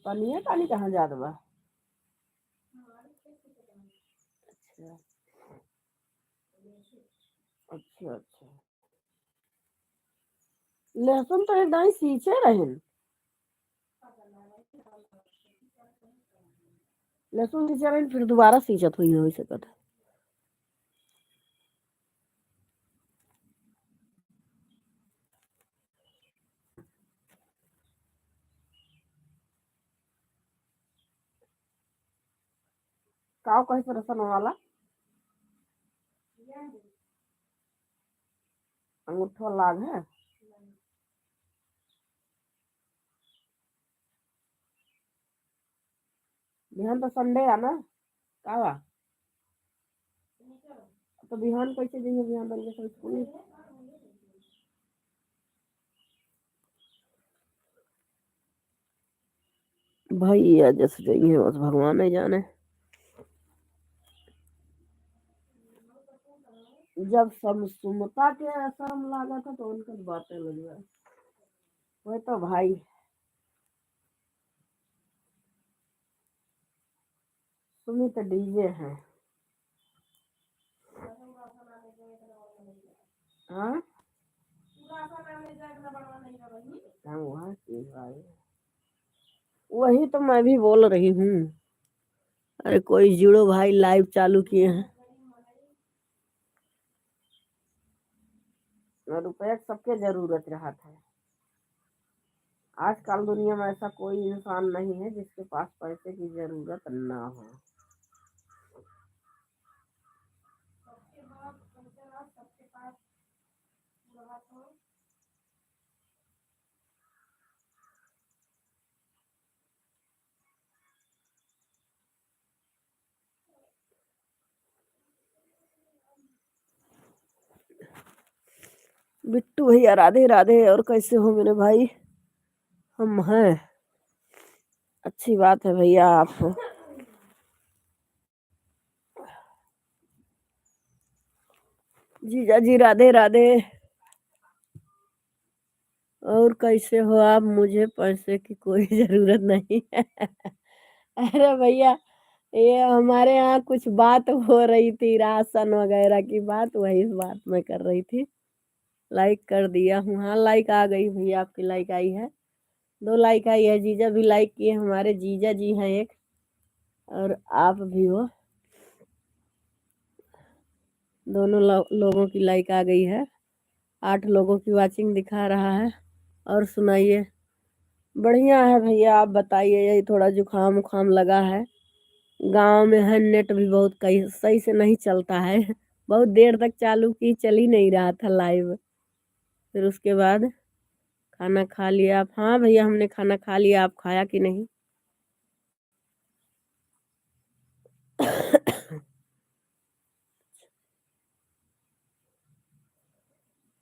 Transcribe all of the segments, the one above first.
पनिया पानी कहाँ जात बा? अच्छा अच्छा अच्छा। लहसुन तो एकदम ही सींचे रहन। लहसुन सींचे रहन फिर दोबारा सींचत हुई हो सकत। काव कहीं पर रसन वाला अंगूठा लाग है। बिहान तो संडे है ना कावा। तो बिहान कैसे जाइए बिहान बन के स्कूल। भैया जैसे जाइए बस भगवान नहीं जाने। जब सब सुमता के शर्म लागा था तो उनकी बातें लग गई। वही तो भाई सुमित डीजे है। हाँ वहाँ की भाई वही तो मैं भी बोल रही हूँ। अरे कोई जुड़ो भाई लाइव चालू किए हैं। रुपये सबके जरूरत रहा है। आजकल दुनिया में ऐसा कोई इंसान नहीं है जिसके पास पैसे की जरूरत ना हो। बिट्टू भैया राधे राधे। और कैसे हो मेरे भाई? हम हैं। अच्छी बात है भैया आप। जीजा जी राधे राधे। और कैसे हो आप? मुझे पैसे की कोई जरूरत नहीं है। अरे भैया ये हमारे यहाँ कुछ बात हो रही थी राशन वगैरह की बात वही बात मैं कर रही थी। लाइक कर दिया हूँ। हाँ लाइक आ गई भैया आपकी लाइक आई है। 2 लाइक आई है। जीजा भी लाइक किए। हमारे जीजा जी हैं एक और आप भी हो। दोनों लोगों की लाइक आ गई है। 8 लोगों की वाचिंग दिखा रहा है। और सुनाइए। बढ़िया है भैया आप बताइए। यही थोड़ा जुकाम उखाम लगा है। गांव में है नेट भी बहुत कहीं सही से नहीं चलता है। बहुत देर तक चालू की चल ही नहीं रहा था लाइव। फिर उसके बाद खाना खा लिया आप? हाँ भैया हमने खाना खा लिया। आप खाया कि नहीं?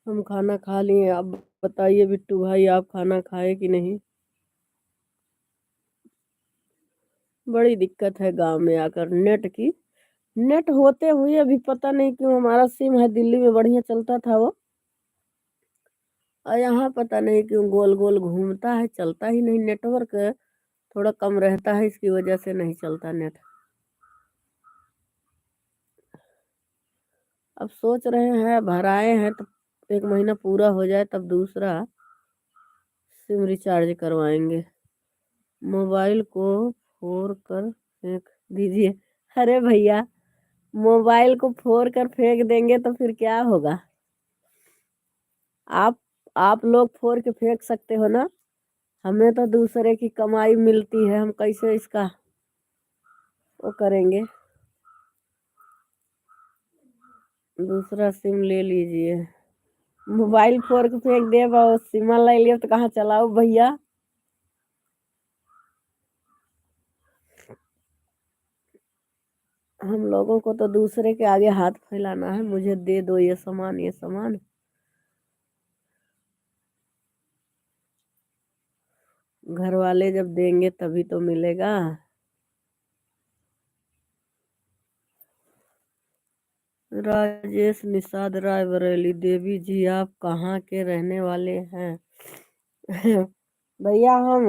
हम खाना खा लिए। आप बताइए बिट्टू भाई आप खाना खाए कि नहीं? बड़ी दिक्कत है गांव में आकर नेट की। नेट होते हुए अभी पता नहीं क्यों हमारा सिम है दिल्ली में बढ़िया चलता था वो। और यहाँ पता नहीं क्यों गोल गोल घूमता है चलता ही नहीं। नेटवर्क थोड़ा कम रहता है इसकी वजह से नहीं चलता नेट। अब सोच रहे हैं भराए हैं तो 1 महीना पूरा हो जाए तब दूसरा सिम रिचार्ज करवाएंगे। मोबाइल को फोड़ कर फेंक दीजिए। अरे भैया मोबाइल को फोड़ कर फेंक देंगे तो फिर क्या होगा? आप आप लोग फोड़ के फेंक सकते हो ना। हमें तो दूसरे की कमाई मिलती है। हम कैसे इसका वो करेंगे? दूसरा सिम ले लीजिए। मोबाइल फोड़ के फेंक दे सिम ले लियो तो कहाँ चलाओ भैया? हम लोगों को तो दूसरे के आगे हाथ फैलाना है। मुझे दे दो ये सामान ये सामान। घर वाले जब देंगे तभी तो मिलेगा। राजेश निषाद रायबरेली। देवी जी आप कहाँ के रहने वाले हैं? भैया हम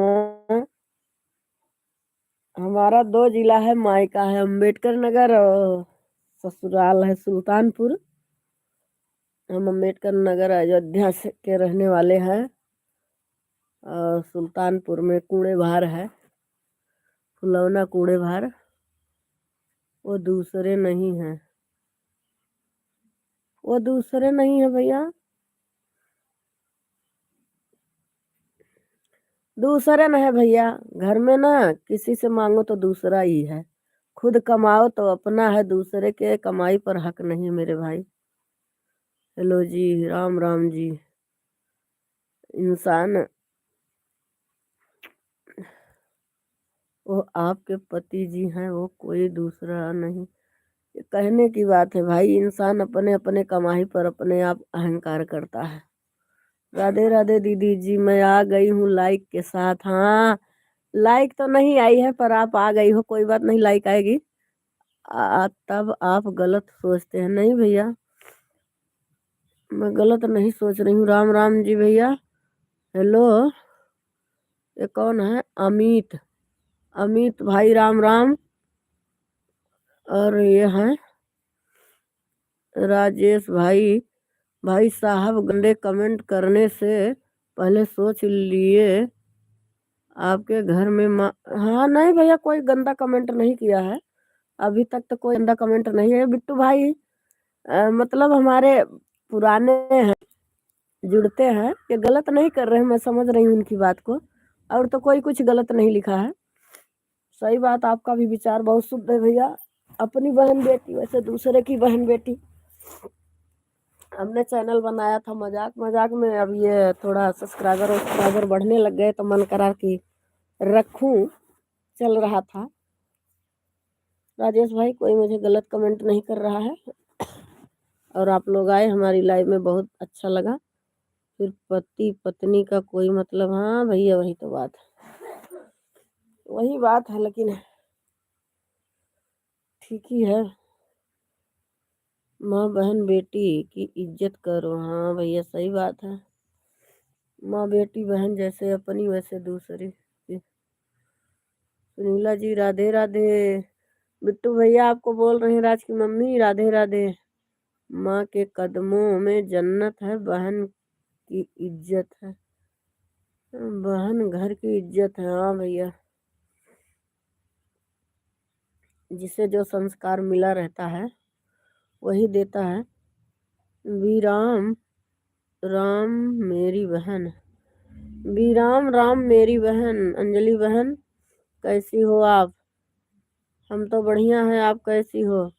हमारा 2 जिला है, मायका है अम्बेडकर नगर और ससुराल है सुल्तानपुर। हम अम्बेडकर नगर अयोध्या से के रहने वाले हैं और सुल्तानपुर में कूड़े भार है, फुलौना कूड़े भार, वो दूसरे नहीं है, वो दूसरे नहीं है भैया, दूसरे न है भैया। घर में ना किसी से मांगो तो दूसरा ही है, खुद कमाओ तो अपना है, दूसरे के कमाई पर हक नहीं मेरे भाई। हेलो जी, राम राम जी। इंसान, वो आपके पति जी हैं, वो कोई दूसरा नहीं। ये कहने की बात है भाई, इंसान अपने अपने कमाई पर अपने आप अहंकार करता है। राधे राधे दीदी जी, मैं आ गई हूँ लाइक के साथ। हाँ, लाइक तो नहीं आई है पर आप आ गई हो, कोई बात नहीं, लाइक आएगी। तब आप गलत सोचते हैं। नहीं भैया, मैं गलत नहीं सोच रही हूँ। राम राम जी भैया। हेलो, ये कौन है? अमित, अमित भाई राम राम। और ये हैं राजेश भाई। भाई साहब, गंदे कमेंट करने से पहले सोच लिए आपके घर में हाँ नहीं भैया, कोई गंदा कमेंट नहीं किया है अभी तक, तो कोई गंदा कमेंट नहीं है बिट्टू भाई। मतलब हमारे पुराने हैं, जुड़ते हैं, ये गलत नहीं कर रहे हैं, मैं समझ रही हूँ उनकी बात को। और तो कोई कुछ गलत नहीं लिखा है। सही बात, आपका भी विचार बहुत शुद्ध है भैया। अपनी बहन बेटी वैसे दूसरे की बहन बेटी। हमने चैनल बनाया था मजाक मजाक में, अब ये थोड़ा सब्सक्राइबर बढ़ने लग गए तो मन करा कि रखूं, चल रहा था। राजेश भाई, कोई मुझे गलत कमेंट नहीं कर रहा है। और आप लोग आए हमारी लाइव में, बहुत अच्छा लगा। फिर पति पत्नी का कोई मतलब, हाँ भैया वही तो बात है, वही बात है, लेकिन ठीक ही है। माँ बहन बेटी की इज्जत करो, हाँ भैया सही बात है। माँ बेटी बहन जैसे अपनी वैसे दूसरी। सुनीला जी राधे राधे। बिट्टू भैया आपको बोल रहे हैं, राज की मम्मी राधे राधे। माँ के कदमों में जन्नत है, बहन की इज्जत है, बहन घर की इज्जत है। हाँ भैया, जिसे जो संस्कार मिला रहता है वही देता है। विराम राम मेरी बहन, विराम राम मेरी बहन। अंजलि बहन, कैसी हो आप? हम तो बढ़िया हैं, आप कैसी हो?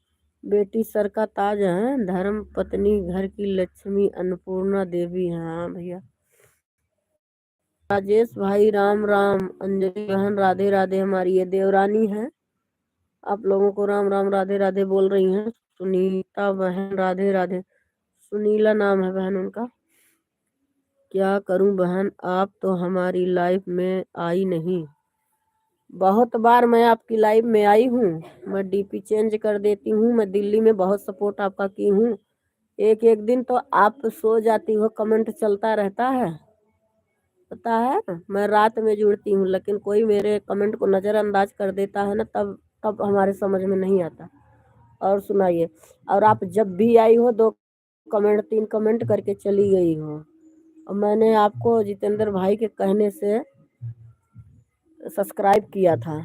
बेटी सर का ताज है, धर्म पत्नी घर की लक्ष्मी, अन्नपूर्णा देवी है। हाँ भैया। राजेश भाई राम राम। अंजलि बहन राधे राधे, हमारी ये देवरानी है, आप लोगों को राम राम राधे राधे बोल रही हैं। सुनीता बहन राधे राधे, सुनीला नाम है बहन उनका। क्या करूं बहन, आप तो हमारी लाइफ में आई नहीं। बहुत बार मैं आपकी लाइव में आई हूँ, मैं डीपी चेंज कर देती हूँ, मैं दिल्ली में बहुत सपोर्ट आपका की हूँ। एक एक दिन तो आप सो जाती हो, कमेंट चलता रहता है, पता है। मैं रात में जुड़ती हूँ, लेकिन कोई मेरे कमेंट को नज़रअंदाज कर देता है ना, तब तब हमारे समझ में नहीं आता। और सुनाइए, और आप जब भी आई हो 2 कमेंट 3 कमेंट करके चली गई हो। और मैंने आपको जितेंद्र भाई के कहने से सब्सक्राइब किया था।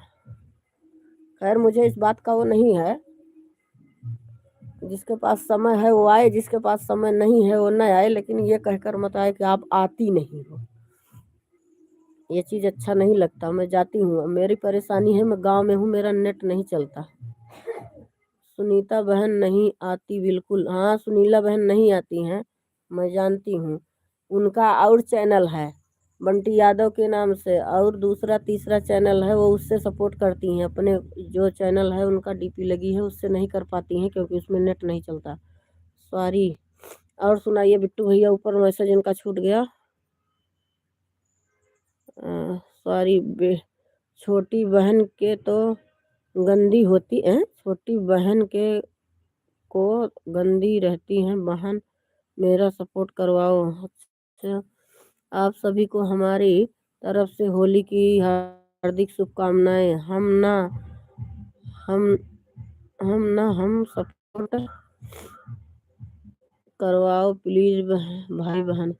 खैर मुझे इस बात का वो नहीं है, जिसके पास समय है वो आए, जिसके पास समय नहीं है वो न आए, लेकिन ये कहकर मत आए कि आप आती नहीं हो, ये चीज़ अच्छा नहीं लगता। मैं जाती हूँ, मेरी परेशानी है, मैं गांव में हूँ, मेरा नेट नहीं चलता। सुनीता बहन नहीं आती बिल्कुल, हाँ सुनीला बहन नहीं आती हैं, मैं जानती हूँ। उनका और चैनल है बंटी यादव के नाम से, और दूसरा तीसरा चैनल है, वो उससे सपोर्ट करती हैं। अपने जो चैनल है उनका डीपी लगी है, उससे नहीं कर पाती हैं क्योंकि उसमें नेट नहीं चलता, सॉरी। और सुनाइए बिट्टू भैया, ऊपर मैसेज इनका छूट गया, सॉरी। छोटी बहन के तो गंदी होती है, छोटी बहन के को गंदी रहती हैं बहन, मेरा सपोर्ट करवाओ। अच्छा, आप सभी को हमारी तरफ से होली की हार्दिक शुभकामनाएं। हम सपोर्ट करवाओ प्लीज भाई बहन।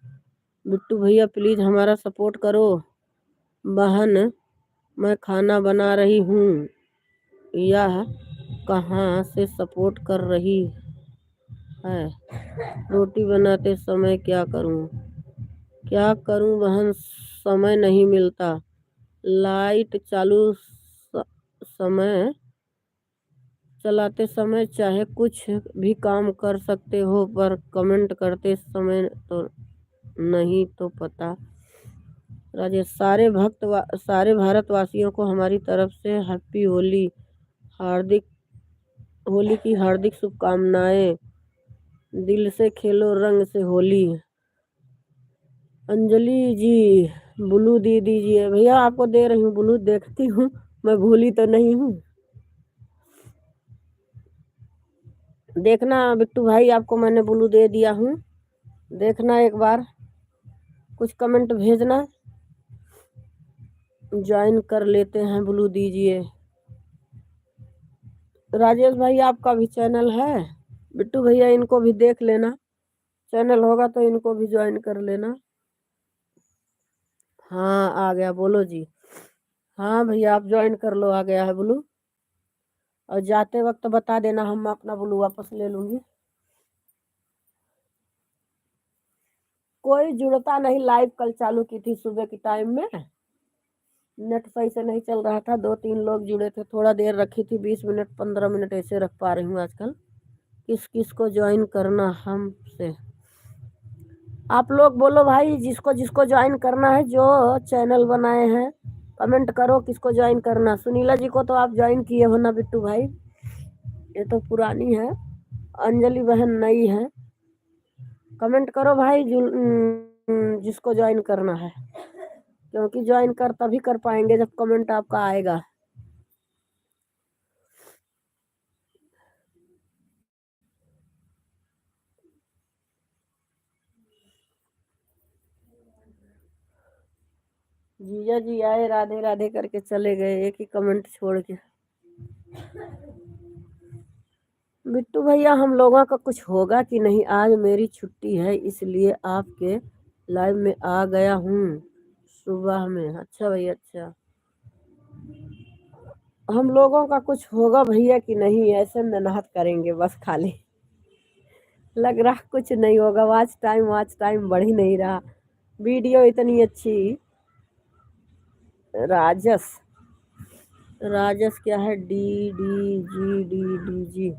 बिट्टू भैया प्लीज हमारा सपोर्ट करो बहन, मैं खाना बना रही हूँ। यह कहाँ से सपोर्ट कर रही है? रोटी बनाते समय क्या करूँ बहन, समय नहीं मिलता। लाइट चालू समय चलाते समय चाहे कुछ भी काम कर सकते हो, पर कमेंट करते समय तो नहीं तो पता। राजेश, सारे भारतवासियों को हमारी तरफ से हैप्पी होली की हार्दिक शुभकामनाएं। दिल से खेलो रंग से होली। अंजलि जी ब्लू दे दीजिए। भैया आपको दे रही हूँ ब्लू, देखती हूँ मैं भूली तो नहीं हूँ। देखना बिट्टू भाई, आपको मैंने ब्लू दे दिया हूँ, देखना एक बार, कुछ कमेंट भेजना, ज्वाइन कर लेते हैं। ब्लू दीजिए। राजेश भाई आपका भी चैनल है? बिट्टू भैया इनको भी देख लेना, चैनल होगा तो इनको भी ज्वाइन कर लेना। हाँ आ गया, बोलो जी। हाँ भैया आप ज्वाइन कर लो, आ गया है ब्लू। और जाते वक्त बता देना, हम अपना ब्लू वापस ले लूँगी। कोई जुड़ता नहीं, लाइव कल चालू की थी सुबह के टाइम में, नेट सही से नहीं चल रहा था, 2-3 लोग जुड़े थे, थोड़ा देर रखी थी, 20 मिनट 15 मिनट ऐसे रख पा रही हूँ आजकल। किस किस को ज्वाइन करना हमसे? आप लोग बोलो भाई, जिसको जिसको ज्वाइन करना है, जो चैनल बनाए हैं, कमेंट करो किसको ज्वाइन करना। सुनीला जी को तो आप ज्वाइन किए हो ना बिट्टू भाई, ये तो पुरानी है। अंजलि बहन नई है। कमेंट करो भाई जिसको ज्वाइन करना है, क्योंकि ज्वाइन कर तभी कर पाएंगे जब कमेंट आपका आएगा। जीजा जी आए, राधे राधे करके चले गए, एक ही कमेंट छोड़ के। बिट्टू भैया हम लोगों का कुछ होगा कि नहीं? आज मेरी छुट्टी है इसलिए आपके लाइव में आ गया हूँ सुबह में। अच्छा भैया अच्छा, हम लोगों का कुछ होगा भैया कि नहीं? ऐसे मेहनत करेंगे बस खाली, लग रहा कुछ नहीं होगा। वाच टाइम बढ़ ही नहीं रहा, वीडियो इतनी अच्छी। राजस क्या है? D G.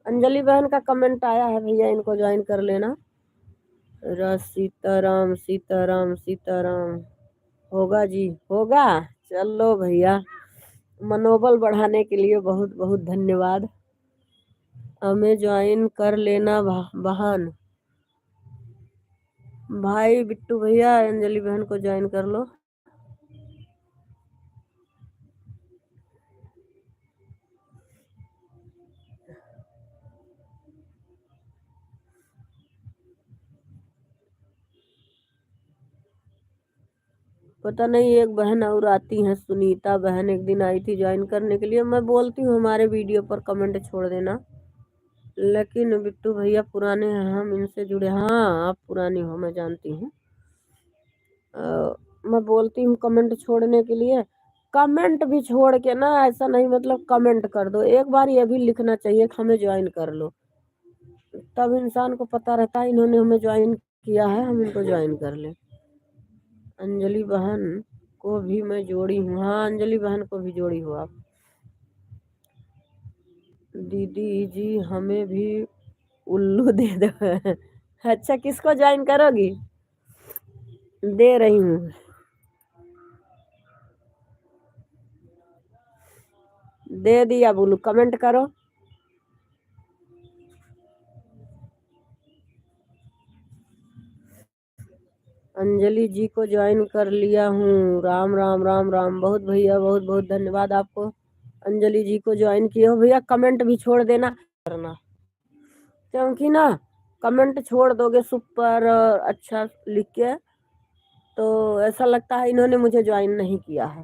अंजलि बहन का कमेंट आया है भैया, इनको ज्वाइन कर लेना। सीताराम होगा जी, होगा। चलो भैया, मनोबल बढ़ाने के लिए बहुत बहुत धन्यवाद। हमें ज्वाइन कर लेना बहन। भाई बिट्टू भैया अंजलि बहन को ज्वाइन कर लो। पता नहीं एक बहन और आती हैं, सुनीता बहन, एक दिन आई थी ज्वाइन करने के लिए। मैं बोलती हूँ हमारे वीडियो पर कमेंट छोड़ देना, लेकिन बिट्टू भैया पुराने हैं, हम इनसे जुड़े। हाँ आप पुरानी हो, मैं जानती हूँ। मैं बोलती हूँ कमेंट छोड़ने के लिए, कमेंट भी छोड़ के ना, ऐसा नहीं मतलब कमेंट कर दो, एक बार ये भी लिखना चाहिए कि हमें ज्वाइन कर लो, तब इंसान को पता रहता है इन्होंने हमें ज्वाइन किया है, हम इनको ज्वाइन कर लें। अंजलि बहन को भी मैं जोड़ी हूँ। हाँ अंजलि बहन को भी जोड़ी हो आप। दीदी जी हमें भी उल्लू दे दो। अच्छा किसको ज्वाइन करोगी? दे रही हूँ, दे दिया बोलू, कमेंट करो। अंजलि जी को ज्वाइन कर लिया हूँ। राम राम राम राम, बहुत भैया बहुत बहुत धन्यवाद आपको। अंजलि जी को ज्वाइन किए हो भैया, कमेंट भी छोड़ देना करना, क्योंकि ना कमेंट छोड़ दोगे सुपर अच्छा लिख के, तो ऐसा लगता है इन्होंने मुझे ज्वाइन नहीं किया है।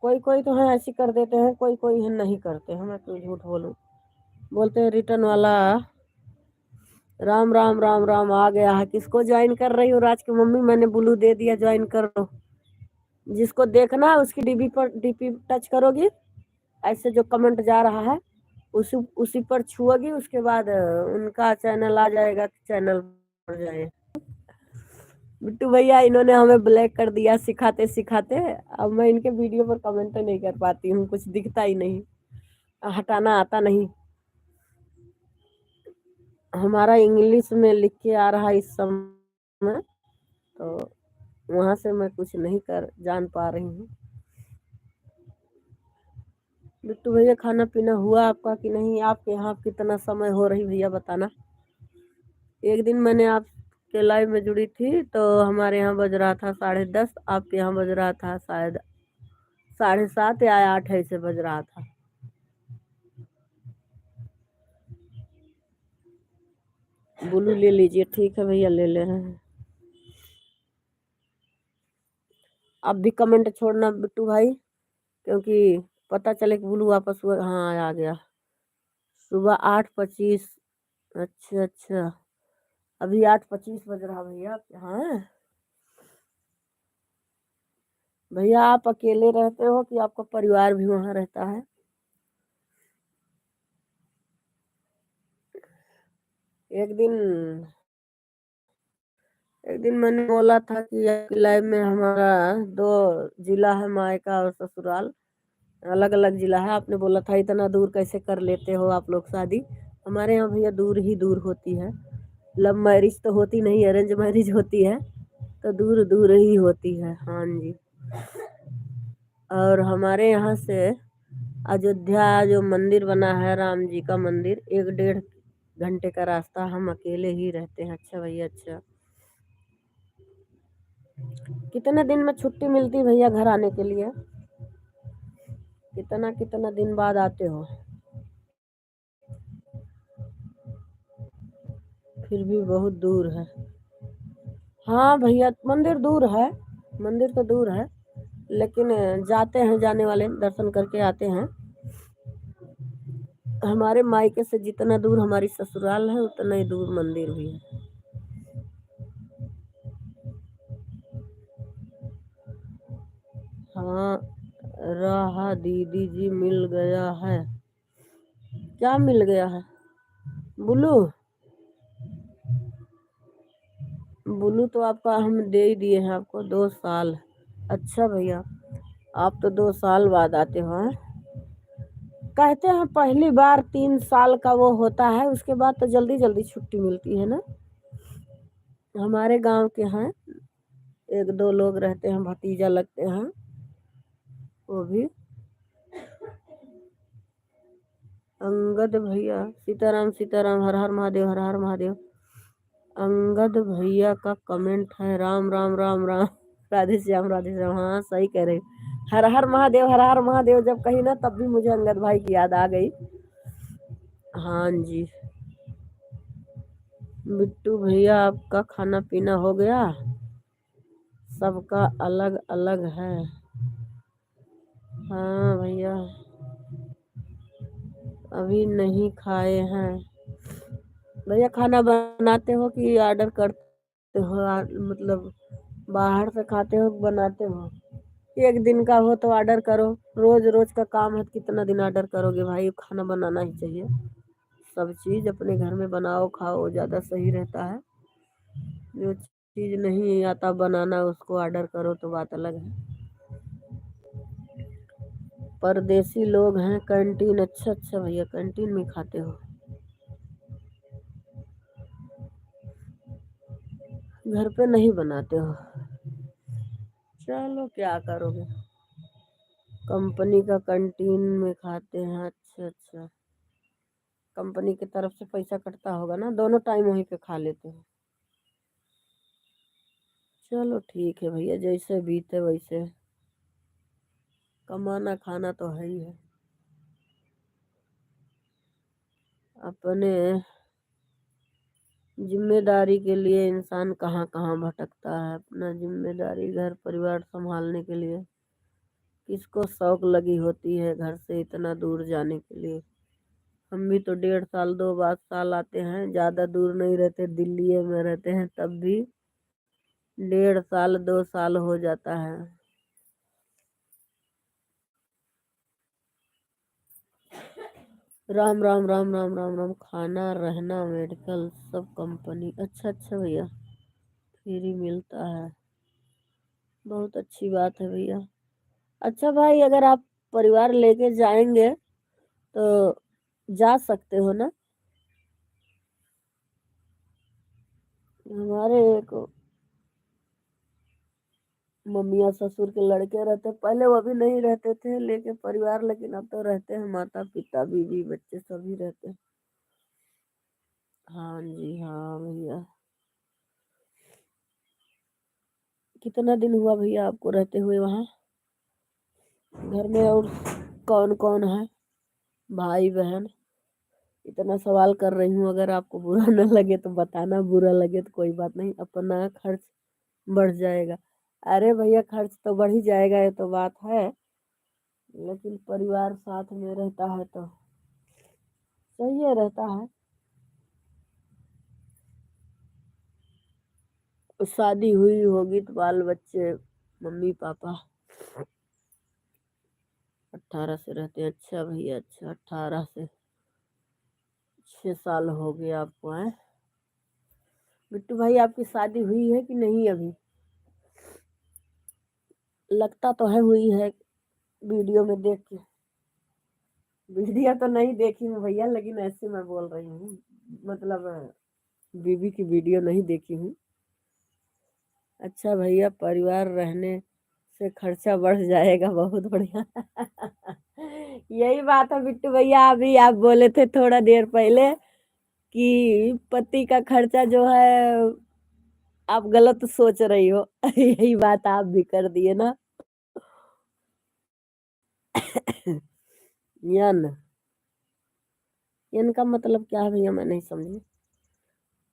कोई कोई तो है ऐसी कर देते हैं, कोई कोई है नहीं करते हैं, मैं क्यों झूठ बोलूं। बोलते हैं रिटर्न वाला राम राम राम राम आ गया है। किसको ज्वाइन कर रही हो? राज की मम्मी, मैंने ब्लू दे दिया, ज्वाइन कर लो। जिसको देखना है उसकी डीपी टच करोगी, ऐसे जो कमेंट जा रहा है उसी उसी पर छुओगी, उसके बाद उनका चैनल आ जाएगा, चैनल पर जाए। बिट्टू भैया इन्होंने हमें ब्लैक कर दिया सिखाते सिखाते। अब मैं इनके वीडियो पर कमेंट नहीं कर पाती हूँ, कुछ दिखता ही नहीं, हटाना आता नहीं। हमारा इंग्लिश में लिख के आ रहा है इस समय, तो वहां से मैं कुछ नहीं कर जान पा रही हूँ। बिट्टू भैया खाना पीना हुआ आपका कि नहीं? आपके यहाँ कितना समय हो रही भैया बताना। एक दिन मैंने आपके लाइव में जुड़ी थी तो हमारे यहाँ बज रहा था 10:30, आपके यहाँ बज रहा था शायद 7:30 या 8 ऐसे बज रहा था। ब्लू ले लीजिए, ठीक है भैया, ले ले रहे हैं। आप भी कमेंट छोड़ना बिट्टू भाई, क्योंकि पता चले कि ब्लू वापस हुआ। हाँ आ गया, सुबह 8:25। अच्छा अच्छा, अभी 8:25 बज रहा भैया। हाँ भैया, आप अकेले रहते हो कि आपका परिवार भी वहाँ रहता है? एक दिन मैंने बोला था कि आपकी लाइव में हमारा 2 जिला है, मायका और ससुराल, अलग अलग जिला है। आपने बोला था इतना दूर कैसे कर लेते हो आप लोग शादी? हमारे यहाँ भैया दूर ही दूर होती है, लव मैरिज तो होती नहीं, अरेंज मैरिज होती है, तो दूर दूर ही होती है। हाँ जी। और हमारे यहाँ से अयोध्या जो मंदिर बना है, राम जी का मंदिर, 1-1.5 घंटे का रास्ता। हम अकेले ही रहते हैं। अच्छा भैया, अच्छा। कितने दिन में छुट्टी मिलती भैया घर आने के लिए? कितना कितना दिन बाद आते हो? फिर भी बहुत दूर है। हाँ भैया, मंदिर दूर है, मंदिर तो दूर है, लेकिन जाते हैं, जाने वाले दर्शन करके आते हैं। हमारे मायके से जितना दूर हमारी ससुराल है उतना ही दूर मंदिर भी है। हाँ राहा दीदी जी मिल गया है। क्या मिल गया है? ब्लू? ब्लू तो आपका हम दे ही दिए हैं आपको, 2 साल। अच्छा भैया, आप तो 2 साल बाद आते हो हैं? कहते हैं पहली बार 3 साल का वो होता है, उसके बाद तो जल्दी जल्दी छुट्टी मिलती है ना। हमारे गांव के हैं, 1-2 लोग रहते हैं, भतीजा लगते हैं वो भी। अंगद भैया, सीताराम सीताराम, हर हर महादेव, हर हर महादेव। अंगद भैया का कमेंट है राम राम राम राम, राधे श्याम राधे श्याम। हाँ सही कह रहे, हर हर महादेव, हर हर महादेव जब कही ना तब भी मुझे अंगद भाई की याद आ गई। हाँ जी। बिट्टू भैया, आपका खाना पीना हो गया? सबका अलग अलग है। हाँ भैया, अभी नहीं खाए हैं। भैया खाना बनाते हो कि ऑर्डर करते हो? मतलब बाहर से खाते हो कि बनाते हो? एक दिन का हो तो ऑर्डर करो, रोज रोज का काम है तो कितना दिन ऑर्डर करोगे भाई? खाना बनाना ही चाहिए, सब चीज़ अपने घर में बनाओ खाओ, ज़्यादा सही रहता है। जो चीज़ नहीं आता बनाना उसको ऑर्डर करो तो बात अलग है। परदेसी लोग हैं, कैंटीन? अच्छा अच्छा भैया, कैंटीन में खाते हो? घर पे नहीं बनाते हो? चलो क्या करोगे, कंपनी का कैंटीन में खाते हैं। अच्छा अच्छा, कंपनी की तरफ से पैसा कटता होगा ना, दोनों टाइम वहीं पे खा लेते हैं। चलो ठीक है भैया, जैसे बीते वैसे, कमाना खाना तो है ही है। अपने जिम्मेदारी के लिए इंसान कहाँ कहाँ भटकता है, अपना जिम्मेदारी घर परिवार संभालने के लिए किसको शौक लगी होती है घर से इतना दूर जाने के लिए। हम भी तो 1.5 साल 2 साल आते हैं, ज्यादा दूर नहीं रहते, दिल्ली में रहते हैं, तब भी 1.5 साल 2 साल हो जाता है। राम राम राम राम राम राम। खाना रहना मेडिकल सब कंपनी। अच्छा अच्छा भैया, फ्री मिलता है, बहुत अच्छी बात है भैया। अच्छा भाई, अगर आप परिवार लेके जाएंगे तो जा सकते हो ना। हमारे एक मम्मिया ससुर के लड़के रहते, पहले वो भी नहीं रहते थे लेके परिवार, लेकिन अब तो रहते हैं, माता पिता बीवी बच्चे सभी रहते हैं। हाँ जी हाँ भैया। कितना दिन हुआ भैया आपको रहते हुए वहाँ? घर में और कौन कौन है, भाई बहन? इतना सवाल कर रही हूँ, अगर आपको बुरा न लगे तो बताना, बुरा लगे तो कोई बात नहीं, अपना खर्च बढ़ जाएगा। अरे भैया, खर्च तो बढ़ ही जाएगा, ये तो बात है, लेकिन परिवार साथ में रहता है तो सही है, रहता है। शादी हुई होगी तो बाल बच्चे, मम्मी पापा 18 से रहते हैं। अच्छा भैया, अच्छा, 18 से 6 साल हो गए आपको हैं? बिट्टू भाई, आपकी शादी हुई है कि नहीं अभी? लगता तो है हुई है, वीडियो में देख के। वीडियो तो नहीं देखी हूँ भैया, लेकिन ऐसे मैं बोल रही हूँ, मतलब बीबी की वीडियो नहीं देखी हूँ। अच्छा भैया, परिवार रहने से खर्चा बढ़ जाएगा, बहुत बढ़िया। यही बात है बिट्टू भैया, अभी आप बोले थे थोड़ा देर पहले कि पति का खर्चा जो है आप गलत सोच रही हो। यही बात आप भी कर दिए ना। यन यन का मतलब क्या है भैया, मैं नहीं समझी।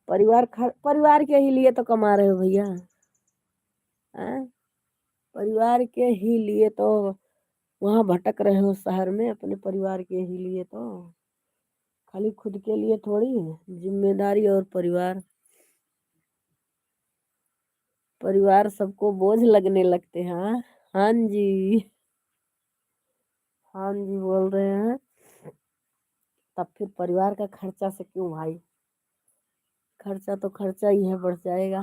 परिवार के ही लिए तो कमा रहे हो भैया, हैं? परिवार के ही लिए तो वहां भटक रहे हो शहर में, अपने परिवार के ही लिए तो, खाली खुद के लिए थोड़ी। जिम्मेदारी और परिवार, परिवार सबको बोझ लगने लगते हैं, हाँ? हाँ जी, हाँ जी बोल रहे हैं। तब फिर परिवार का खर्चा से क्यों भाई? खर्चा तो खर्चा ही है, बढ़ जाएगा।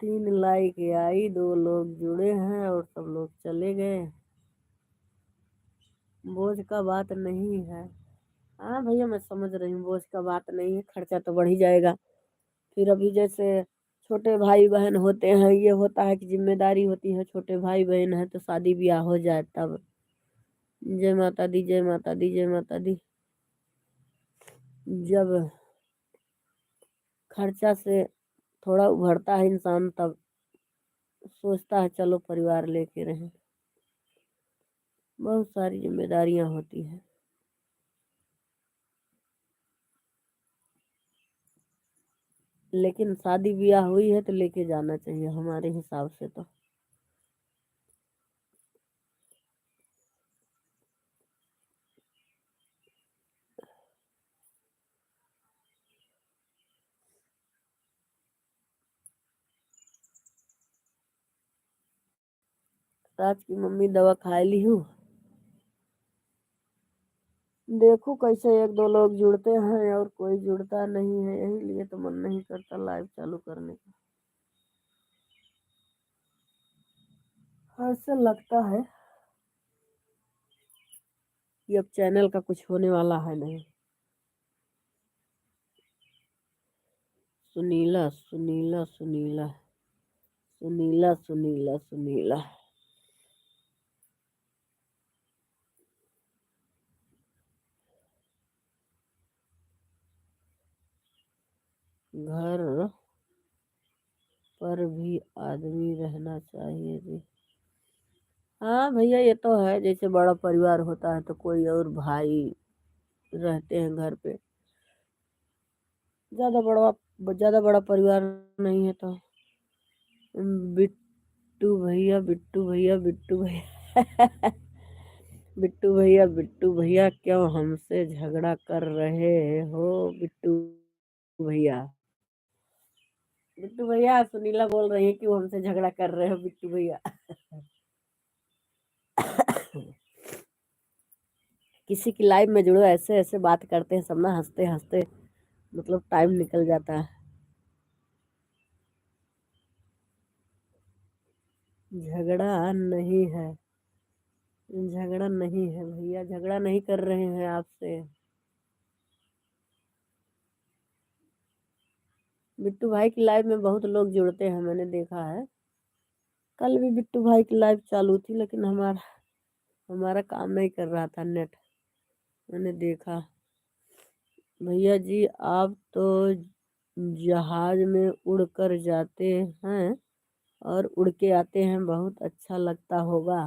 3 लाइक आई, 2 लोग जुड़े हैं और सब लोग चले गए। बोझ का बात नहीं है। हाँ भैया, मैं समझ रही हूँ, बोझ का बात नहीं है, खर्चा तो बढ़ ही जाएगा। फिर अभी जैसे छोटे भाई बहन होते हैं, ये होता है कि जिम्मेदारी होती है, छोटे भाई बहन है तो शादी ब्याह हो जाए तब। जय माता दी, जय माता दी, जय माता दी। जब खर्चा से थोड़ा उभरता है इंसान, तब सोचता है चलो परिवार लेके रहें। बहुत सारी जिम्मेदारियां होती हैं, लेकिन शादी ब्याह हुई है तो लेके जाना चाहिए हमारे हिसाब से तो। आज की मम्मी दवा खा ली हूँ, देखो कैसे 1 2 लोग जुड़ते हैं और कोई जुड़ता नहीं है, यही लिए तो मन नहीं करता लाइव चालू करने का। ऐसा लगता है कि अब चैनल का कुछ होने वाला है नहीं। सुनीला सुनीला सुनीला सुनीला सुनीला सुनीला। घर पर भी आदमी रहना चाहिए जी। हाँ भैया, ये तो है, जैसे बड़ा परिवार होता है तो कोई और भाई रहते हैं घर पे, ज्यादा बड़ा परिवार नहीं है तो। बिट्टू भैया, बिट्टू भैया, बिट्टू भैया। बिट्टू भैया क्यों हमसे झगड़ा कर रहे हो? बिट्टू भैया, बिट्टू भैया, सुनीला बोल रही है कि वो हमसे झगड़ा कर रहे हो बिट्टू भैया। किसी की लाइव में जुड़ो, ऐसे ऐसे बात करते हैं सब ना, हंसते हंसते मतलब टाइम निकल जाता है। झगड़ा नहीं है, झगड़ा नहीं है भैया, झगड़ा नहीं कर रहे हैं आपसे। बिट्टू भाई की लाइव में बहुत लोग जुड़ते हैं, मैंने देखा है। कल भी बिट्टू भाई की लाइव चालू थी, लेकिन हमारा हमारा काम नहीं कर रहा था नेट, मैंने देखा। भैया जी, आप तो जहाज में उड़ कर जाते हैं और उड़ के आते हैं, बहुत अच्छा लगता होगा।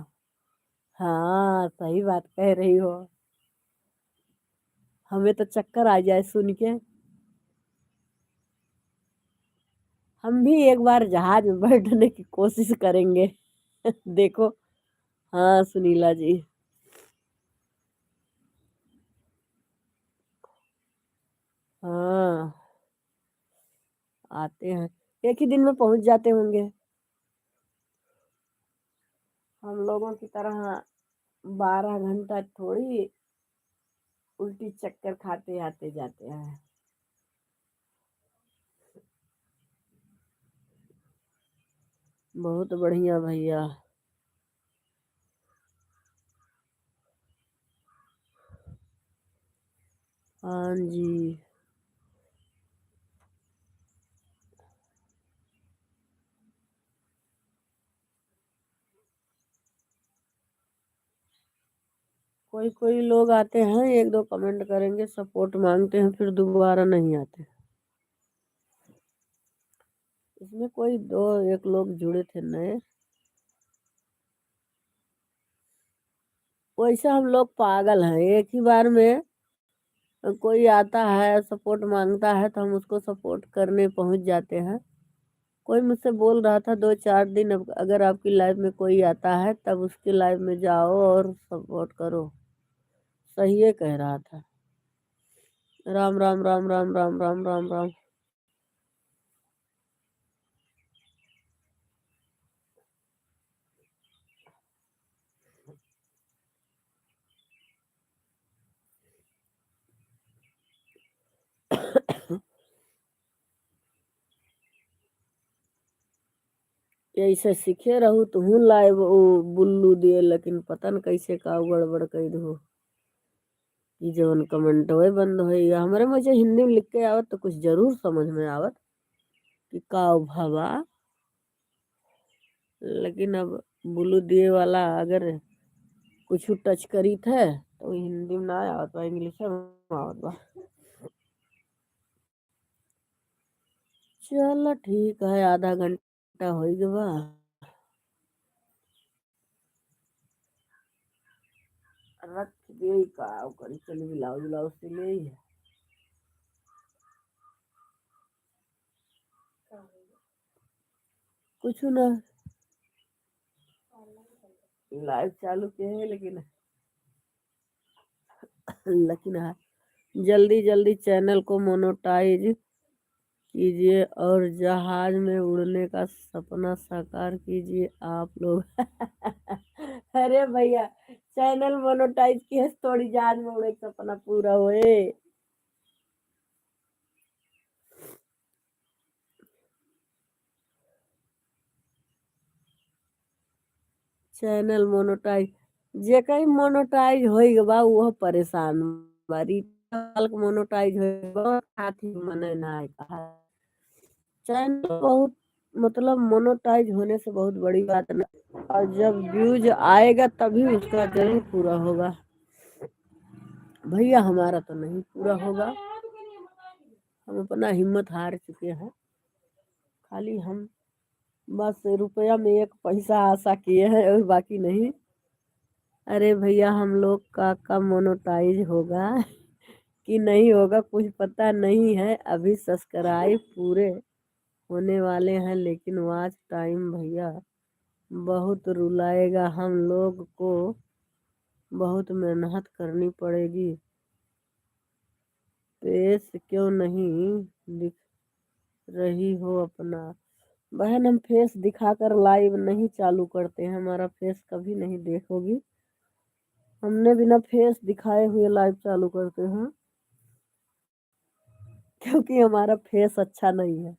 हाँ, सही बात कह रही हो। हमें तो चक्कर आ जाए सुन के। हम भी एक बार जहाज में बैठने की कोशिश करेंगे। देखो। हाँ सुनीला जी। हाँ, आते हैं, एक ही दिन में पहुंच जाते होंगे। हम लोगों की तरह 12 घंटा थोड़ी उल्टी चक्कर खाते आते जाते हैं। बहुत बढ़िया भैया। हाँ जी। कोई कोई लोग आते हैं, एक दो कमेंट करेंगे, सपोर्ट मांगते हैं, फिर दोबारा नहीं आते। इसमें कोई दो एक लोग जुड़े थे नए। वैसे हम लोग पागल हैं, एक ही बार में कोई आता है सपोर्ट मांगता है तो हम उसको सपोर्ट करने पहुंच जाते हैं। कोई मुझसे बोल रहा था 2-4 दिन, अगर आपकी लाइफ में कोई आता है तब उसकी लाइफ में जाओ और सपोर्ट करो। सही है कह रहा था। राम राम राम राम राम राम राम राम। ऐसे सीखे रहू तो हूँ लाइव वो बुल्लू दिए, लेकिन पता न कैसे का गड़बड़ कर दो कि जवन कमेंट होए बंद हो गया। हमारे मुझे हिंदी में लिख के आवत तो कुछ जरूर समझ में आवत कि का भवा, लेकिन अब बुल्लू दिए वाला अगर कुछ टच करी थे तो हिंदी में ना आवत बा, इंग्लिश में आवत बा। चलो ठीक है, आधा घंटा हो गया। रख दे का करी, चली ब्लाउज ब्लाउज सिले है। कुछ ना, लाइव चालू किए हैं, लेकिन हाँ, जल्दी जल्दी चैनल को मोनेटाइज कीजिए और जहाज में उड़ने का सपना साकार कीजिए आप लोग। अरे भैया, चैनल मोनेटाइज किए तो थोड़ी जहाज में उड़ने का सपना पूरा होए। चैनल मोनेटाइज, जे कहीं मोनेटाइज होई बा वो परेशान बारी, मोनेटाइज होई हाथी मने ना कहा। चैनल बहुत मतलब मोनेटाइज होने से बहुत बड़ी बात ना, और जब व्यूज आएगा तभी उसका जरूर पूरा होगा। भैया हमारा तो नहीं पूरा होगा, हम अपना हिम्मत हार चुके हैं। खाली हम बस रुपया में एक पैसा आशा किए हैं और बाकी नहीं। अरे भैया, हम लोग का मोनेटाइज होगा। कि नहीं होगा कुछ पता नहीं है। अभी सब्सक्राइब पूरे होने वाले हैं, लेकिन वॉच टाइम भैया बहुत रुलाएगा। हम लोग को बहुत मेहनत करनी पड़ेगी। फेस क्यों नहीं दिख रही हो अपना? बहन, हम फेस दिखाकर लाइव नहीं चालू करते हैं, हमारा फेस कभी नहीं देखोगी। हमने बिना फेस दिखाए हुए लाइव चालू करते हैं, क्योंकि हमारा फेस अच्छा नहीं है।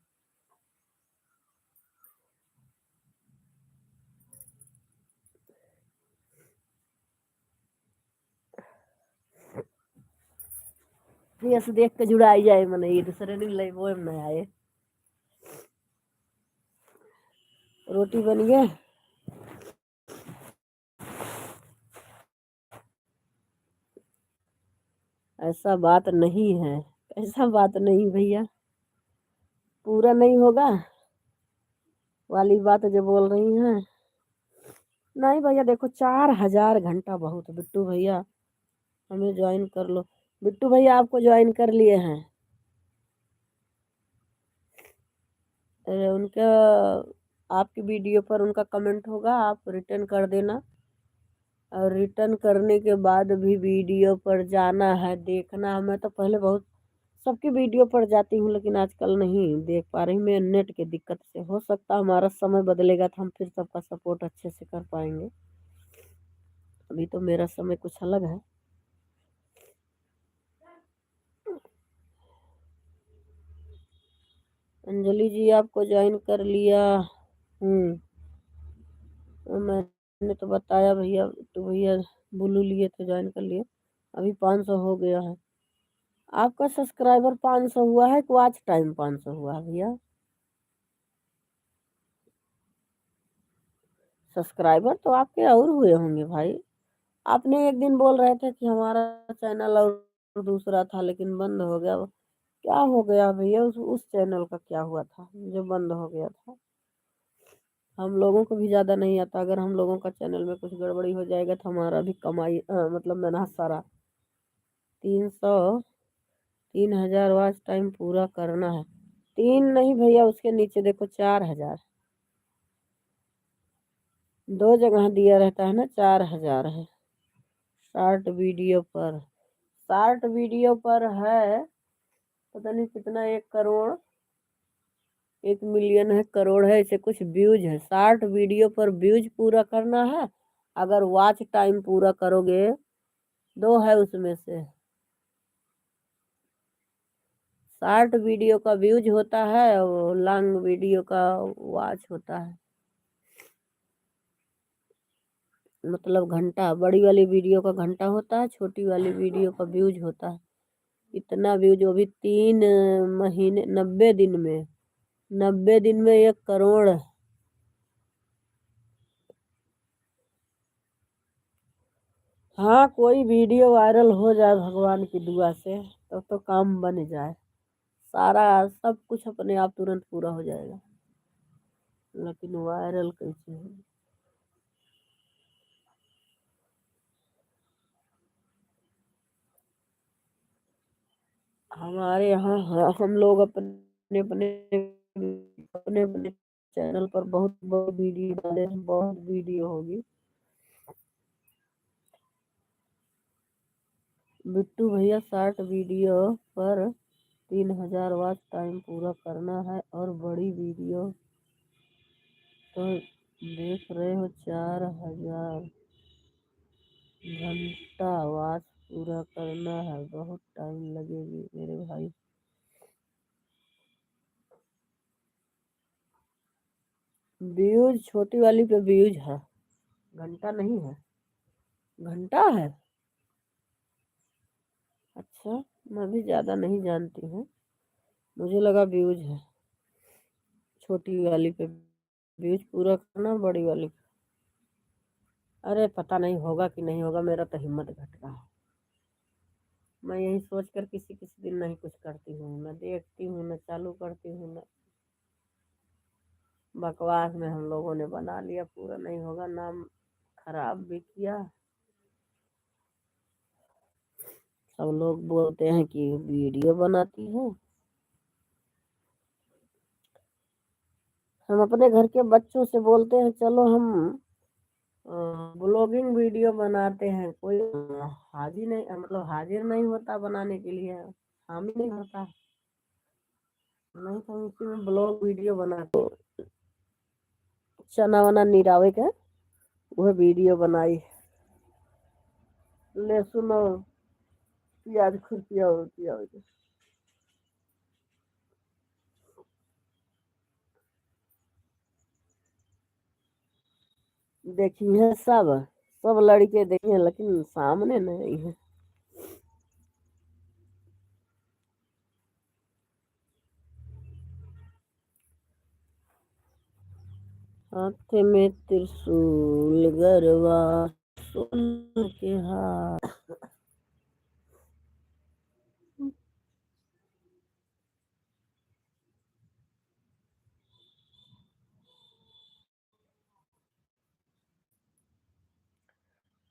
फेस देख के जुड़ाई जाए मने, ये दूसरे नहीं लाइव वो में आए। रोटी बन गया? ऐसा बात नहीं है। ऐसा बात नहीं भैया, पूरा नहीं होगा वाली बात जो बोल रही हैं। नहीं भैया देखो, 4000 घंटा बहुत है बिट्टू भैया। हमें ज्वाइन कर लो। बिट्टू भैया आपको ज्वाइन कर लिए हैं। अरे उनका, आपकी वीडियो पर उनका कमेंट होगा, आप रिटर्न कर देना। और रिटर्न करने के बाद भी वीडियो पर जाना है, देखना है। मैं तो पहले बहुत सबकी वीडियो पर जाती हूँ, लेकिन आजकल नहीं देख पा रही मैं, नेट की दिक्कत से। हो सकता है हमारा समय बदलेगा तो हम फिर सबका सपोर्ट अच्छे से कर पाएंगे। अभी तो मेरा समय कुछ अलग है। अंजलि जी आपको ज्वाइन कर लिया हूँ। मैंने तो बताया भैया, तो भैया बुलू लिए थे, ज्वाइन कर लिए। अभी 500 हो गया है। आपका सब्सक्राइबर 500 हुआ है कि वॉच टाइम 500 हुआ है भैया? सब्सक्राइबर तो आपके और हुए होंगे भाई। आपने एक दिन बोल रहे थे कि हमारा चैनल और दूसरा था, लेकिन बंद हो गया। क्या हो गया भैया उस चैनल का क्या हुआ था जो बंद हो गया था? हम लोगों को भी ज़्यादा नहीं आता। अगर हम लोगों का चैनल में कुछ गड़बड़ी हो जाएगा तो हमारा भी कमाई मतलब मेहनत सारा 300 3000 वॉच टाइम पूरा करना है। 3 नहीं भैया, उसके नीचे देखो 4000। 2 जगह दिया रहता है ना, 4000 है। शॉर्ट वीडियो पर है पता नहीं कितना, 1 करोड़ 1 मिलियन है, करोड़ है, ऐसे कुछ व्यूज है। शॉर्ट वीडियो पर व्यूज पूरा करना है। अगर वॉच टाइम पूरा करोगे, 2 है उसमें से। शॉर्ट वीडियो का व्यूज होता है और लॉन्ग वीडियो का वॉच होता है। मतलब घंटा, बड़ी वाली वीडियो का घंटा होता है, छोटी वाली वीडियो का व्यूज होता है। इतना व्यूज, वो भी 3 महीने 90 दिन में। 90 दिन में 1 करोड़। हाँ, कोई वीडियो वायरल हो जाए भगवान की दुआ से, तब तो काम बन जाए। सारा सब कुछ अपने आप तुरंत पूरा हो जाएगा, लेकिन वायरल कैसे हो? हमारे यहाँ हम लोग अपने अपने अपने अपने चैनल पर बहुत बहुत वीडियो डाले हैं, बहुत वीडियो होगी। बिट्टू भैया शॉर्ट वीडियो पर 3000 वॉच टाइम पूरा करना है, और बड़ी वीडियो तो देख रहे हो 4000 घंटा वॉच पूरा करना है, बहुत टाइम लगेगी मेरे भाई। व्यूज छोटी वाली पे व्यूज है, घंटा नहीं है। घंटा है? अच्छा, मैं भी ज़्यादा नहीं जानती हूँ, मुझे लगा व्यूज है। छोटी वाली पे व्यूज पूरा करना, बड़ी वाली पे। अरे पता नहीं होगा कि नहीं होगा, मेरा तो हिम्मत घट रहा है। मैं यही सोच कर किसी किसी दिन नहीं कुछ करती हूँ, न देखती हूँ, न चालू करती हूँ, न बकवास में हम लोगों ने बना लिया। पूरा नहीं होगा, नाम खराब भी किया। सब लोग बोलते हैं कि वीडियो बनाती है। हम अपने घर के बच्चों से बोलते हैं चलो हम ब्लॉगिंग वीडियो बनाते हैं, कोई हाजिर नहीं, मतलब हाजिर नहीं होता बनाने के लिए, हामी नहीं होता। नहीं तो उसी में ब्लॉग वीडियो बना तो चना वना निरावे के वह वीडियो बनाई, लहसुन और प्याज खुरपिया उरपिया देखी है। सब सब लड़के देखी है लेकिन सामने नहीं है। हाथ में त्रिशूल गरवा सोन के हाथ।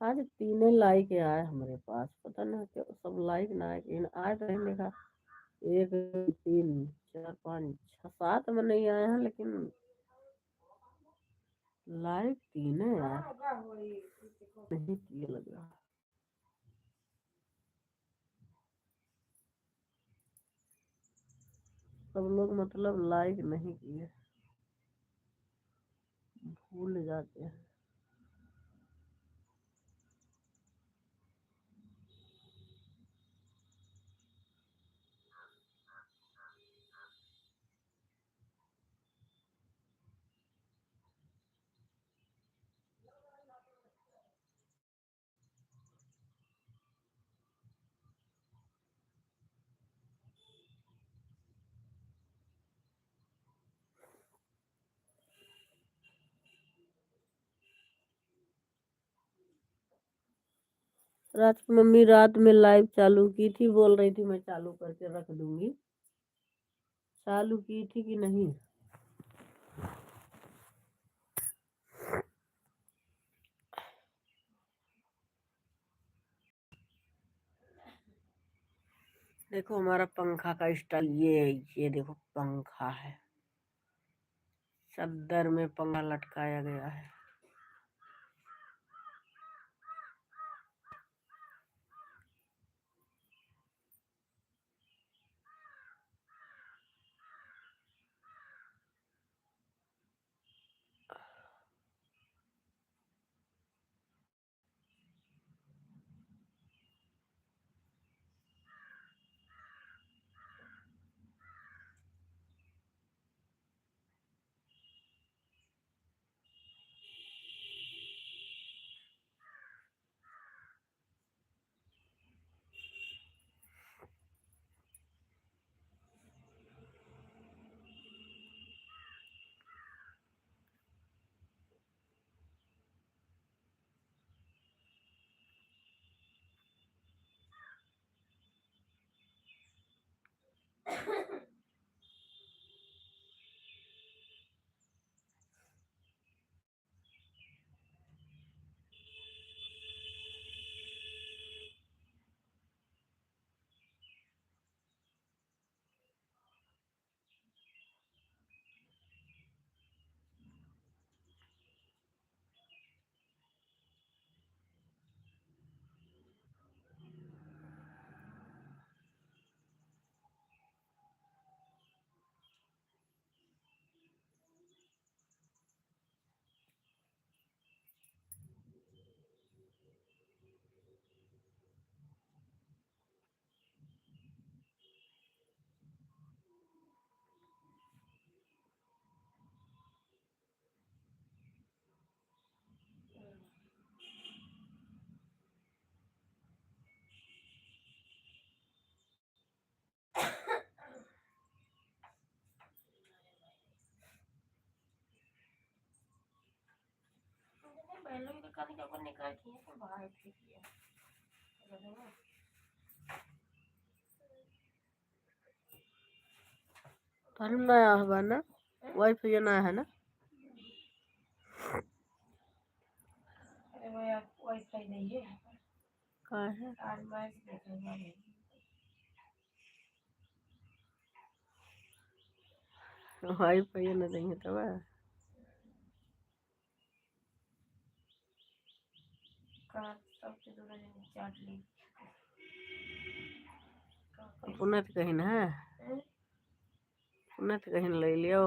आज 3 लाइक आए हमारे पास, पता नहीं क्यों सब लाइक ना आए, लेकिन आए तो नहीं देखा। 1 2 3 4 5 6 7 में नहीं आए हैं, लेकिन लाइक 3 आए नहीं किए लग रहा। सब लोग मतलब लाइक नहीं किए, भूल जाते हैं। रात की मम्मी रात में लाइव चालू की थी, बोल रही थी मैं चालू करके रख दूंगी। चालू की थी कि नहीं? देखो हमारा पंखा का स्टाइल ये देखो पंखा है, चद्दर में पंखा लटकाया गया है। नया हुआ ना, वाईफाई नया है ना। वाईफाई नहीं है। का है हाई पे न देंगे तब पुनः कहीं है पुनः कहीं ले लियो